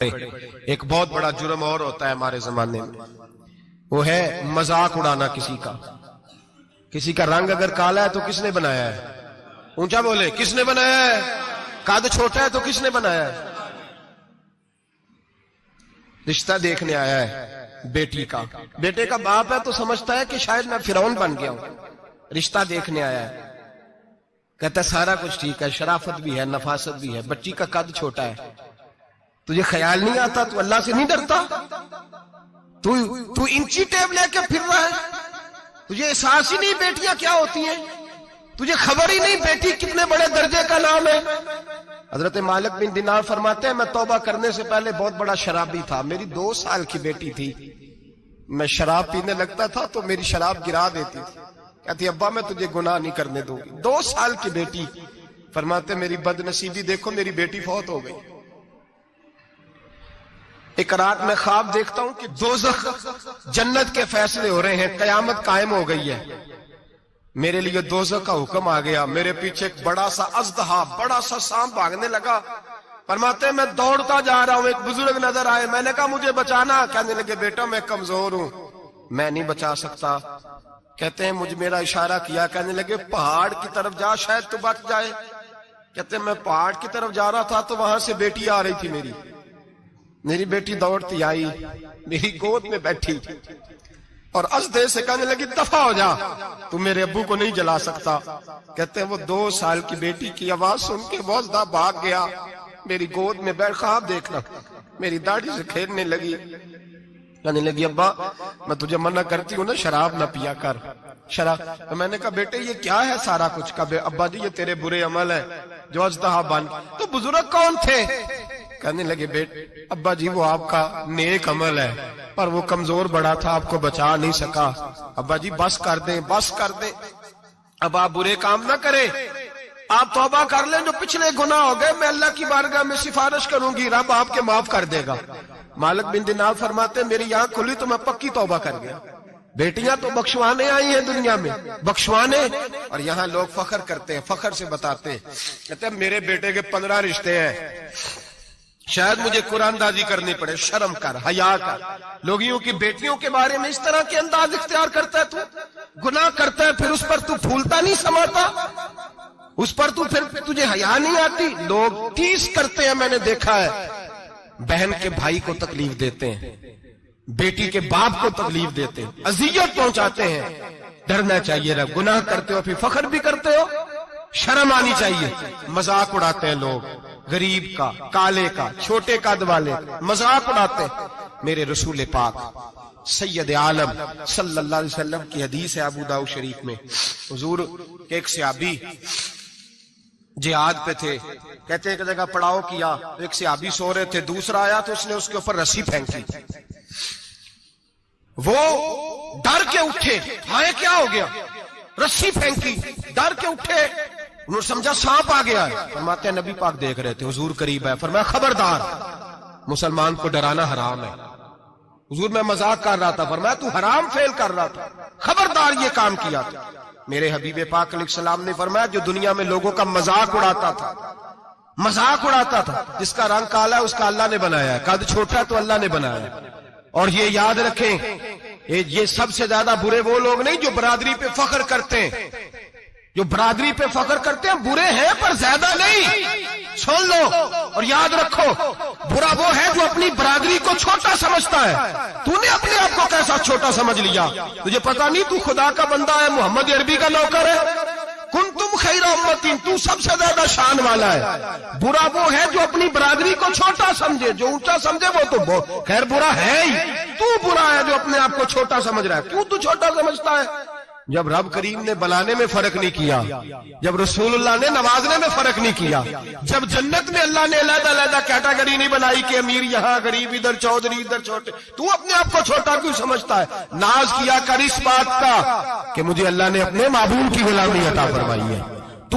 ایک بہت بڑا جرم اور ہوتا ہے ہمارے زمانے میں، وہ ہے مذاق اڑانا کسی کا۔ کسی کا رنگ اگر کالا ہے تو کس نے بنایا ہے؟ اونچا بولے، کس نے بنایا ہے؟ قد چھوٹا ہے تو کس نے بنایا ہے؟ رشتہ دیکھنے آیا ہے بیٹی کا، بیٹے کا باپ ہے تو سمجھتا ہے کہ شاید میں فرعون بن گیا ہوں۔ رشتہ دیکھنے آیا ہے، کہتا ہے سارا کچھ ٹھیک ہے، شرافت بھی ہے، نفاست بھی ہے، بچی کا قد چھوٹا ہے۔ تجھے خیال نہیں آتا؟ تو اللہ سے نہیں ڈرتا؟ تو انچی ٹیپ لے کے پھر رہا ہے؟ تجھے احساس ہی نہیں بیٹیاں کیا ہوتی ہیں؟ تجھے خبر ہی نہیں بیٹی کتنے بڑے درجے کا نام ہے؟ حضرت مالک بن دینار فرماتے ہیں میں توبہ کرنے سے پہلے بہت بڑا شرابی تھا، میری 2 سال کی بیٹی تھی، میں شراب پینے لگتا تھا تو میری شراب گرا دیتی تھی، کہتی ابا میں تجھے گناہ نہیں کرنے دوں گی۔ 2 سال کی بیٹی، فرماتے میری بد نصیبی دیکھو، میری بیٹی فوت ہو گئی۔ ایک رات میں خواب دیکھتا ہوں کہ دوزخ جنت کے فیصلے ہو رہے ہیں، قیامت قائم ہو گئی ہے۔ میرے لیے دوزخ کا حکم آ گیا، میرے پیچھے ایک بڑا سا اژدہا، بڑا سا سانپ بھاگنے لگا۔ فرماتے ہیں میں دوڑتا جا رہا ہوں، ایک بزرگ نظر آئے، میں نے کہا مجھے بچانا، کہنے لگے بیٹا میں کمزور ہوں، میں نہیں بچا سکتا۔ کہتے ہیں مجھے میرا اشارہ کیا، کہنے لگے پہاڑ کی طرف جا شاید تو بچ جائے۔ کہتے ہیں میں پہاڑ کی طرف جا رہا تھا تو وہاں سے بیٹی آ رہی تھی، میری بیٹی دوڑتی آئی، میری گود میں بیٹھی اور اژدہے سے کہنے لگی دفع ہو جا، تو میرے ابو کو نہیں جلا سکتا۔ کہتے ہیں وہ 2 سال کی بیٹی کی آواز سن کے وہ اژدہا بھاگ گیا، میری گود میں بیٹھ خواب دیکھنا، میری داڑھی سے کھیلنے لگی، کہنے لگی ابا میں تجھے منع کرتی ہوں نا شراب نہ پیا کر، شراب۔ تو میں نے کہا بیٹے یہ کیا ہے سارا کچھ؟ کہا ابا جی یہ تیرے برے عمل ہے جو اژدہا بن۔ تو بزرگ کون تھے؟ کہنے لگے ابا جی وہ آپ کا نیک عمل ہے، پر وہ کمزور بڑا تھا، آپ کو بچا نہیں سکا۔ ابا جی بس کر دیں، بس کر دیں، اب آپ برے کام نہ کریں، آپ توبہ کر لیں، جو پچھلے گناہ ہو گئے میں اللہ کی بارگاہ میں سفارش کروں گی، رب آپ کے معاف کر دے گا۔ مالک بن دینار فرماتے میری آنکھ کھلی تو میں پکی توبہ کر گیا۔ بیٹیاں تو بخشوانے آئی ہیں دنیا میں، بخشوانے، اور یہاں لوگ فخر کرتے ہیں، فخر سے بتاتے ہیں، کہتے ہیں میرے بیٹے کے 15 رشتے ہیں، شاید مجھے قرآن دازی کرنی پڑے، شرم کر، حیا کر۔ لوگیوں کی بیٹیوں کے بارے میں اس طرح کے انداز اختیار کرتا ہے، تو گناہ کرتا ہے پھر اس پر تو پھولتا نہیں سماتا، اس پر تو پھر تجھے حیا نہیں آتی۔ لوگ ٹیس کرتے ہیں، میں نے دیکھا ہے، بہن کے بھائی کو تکلیف دیتے ہیں، بیٹی کے باپ کو تکلیف دیتے ہیں، اذیت پہنچاتے ہیں۔ ڈرنا چاہیے، رب گناہ کرتے ہو پھر فخر بھی کرتے ہو، شرم آنی چاہیے۔ مذاق اڑاتے ہیں لوگ، غریب کا، کالے کا، چھوٹے قد والے مذاق اڑاتے ہیں۔ میرے رسول پاک سید عالم صلی اللہ علیہ وسلم کی حدیث ہے ابو داؤد شریف میں، حضور کے ایک صحابی جہاد پہ تھے، کہتے ہیں ایک جگہ پڑاؤ کیا، ایک صحابی سو رہے تھے، دوسرا آیا تو اس نے اس کے اوپر رسی پھینکی، وہ ڈر کے اٹھے، ہائے کیا ہو گیا؟ رسی پھینکی، ڈر کے اٹھے، انہوں نے سمجھا سانپ آ گیا ہے۔ فرماتے ہیں نبی پاک دیکھ رہے تھے، حضور قریب ہے، فرمایا خبردار مسلمان کو ڈرانا حرام ہے۔ حضور میں مذاق کر رہا تھا، فرمایا تو حرام فعل کر رہا تھا، خبردار یہ کام کیا تھا۔ میرے حبیب پاک علیہ السلام نے فرمایا جو دنیا میں لوگوں کا مذاق اڑاتا تھا، مذاق اڑاتا تھا، جس کا رنگ کالا ہے اس کا اللہ نے بنایا ہے، قد چھوٹا ہے تو اللہ نے بنایا ہے۔ اور یہ یاد رکھیں یہ سب سے زیادہ برے وہ لوگ نہیں جو برادری پہ فخر کرتے ہیں، جو برادری پہ فخر کرتے ہیں برے ہیں پر زیادہ نہیں، سن لو اور یاد رکھو، برا وہ ہے جو اپنی برادری کو چھوٹا سمجھتا ہے۔ تو نے اپنے آپ کو کیسا چھوٹا سمجھ لیا؟ تجھے پتا نہیں تو خدا کا بندہ ہے، محمد عربی کا نوکر ہے، کنتم خیر امتی، تو سب سے زیادہ شان والا ہے۔ برا وہ ہے جو اپنی برادری کو چھوٹا سمجھے، جو اونچا سمجھے وہ تو خیر برا ہے ہی، تو برا ہے جو اپنے آپ کو چھوٹا سمجھ رہا ہے۔ کیوں تو چھوٹا سمجھتا ہے؟ جب رب کریم نے بلانے میں فرق نہیں کیا، جب رسول اللہ نے نوازنے میں فرق نہیں کیا، جب جنت میں اللہ نے علیحدہ علیحدہ کیٹیگری نہیں بنائی کہ امیر یہاں، غریب ادھر، چودھری ادھر، چھوٹے، تو اپنے آپ کو چھوٹا کیوں سمجھتا ہے؟ ناز کیا کر اس بات کا کہ مجھے اللہ نے اپنے معبود کی غلامی عطا فرمائی ہے۔